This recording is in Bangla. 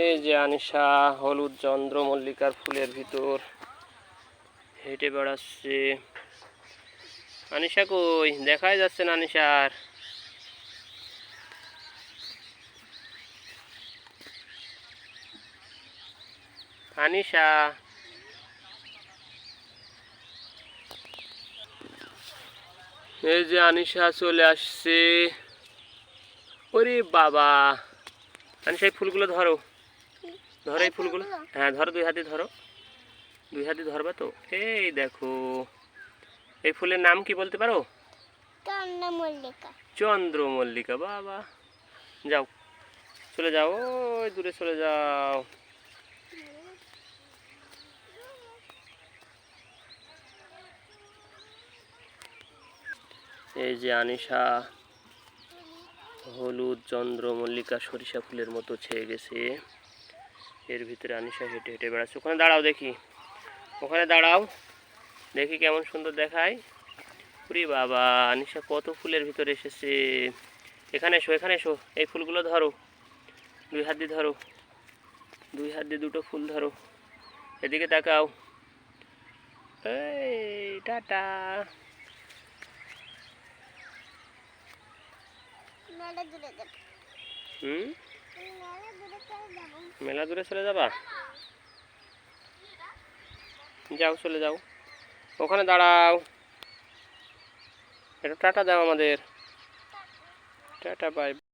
এই যে আনিশা হলুদ চন্দ্রমল্লিকার ফুলের ভিতর হেঁটে বেড়াচ্ছে। আনিশা কই, দেখাই যাচ্ছে না আনিশার। আনিশা, এই যে আনিশা চলে আসছে। ওরে বাবা, আনিশা এই ফুলগুলো ধরো, ধরো এই ফুলগুলো। হ্যাঁ ধরো, দুই হাতে ধরো, দুই হাতে ধরবা তো। এই দেখো, এই ফুলের নাম কি বলতে পারো? চন্দ্রমল্লিকা। চন্দ্রমল্লিকা, বাবা। যাও, চলে যাও, ওই দূরে চলে যাও। এই যে আনিশা হলুদ চন্দ্রমল্লিকা সরিষা ফুলের মতো ছেয়ে গেছে, এর ভিতরে আনিশা হেঁটে হেঁটে বেড়াচ্ছে। ওখানে দাঁড়াও দেখি, ওখানে দাঁড়াও দেখি কেমন সুন্দর দেখায়। ওরে বাবা, আনিশা কত ফুলের ভিতরে এসেছে। এখানে এসো, এখানে এসো, এই ফুলগুলো ধরো, দুই হাত দিয়ে ধরো, দুই হাত দিয়ে দুটো ফুল ধরো। এদিকে তাকাও। এই টাটা। মেলা দূরে চলে যাবা? যাও, চলে যাও, ওখানে দাঁড়াও। এটা টাটা দাও আমাদের। Tata, by.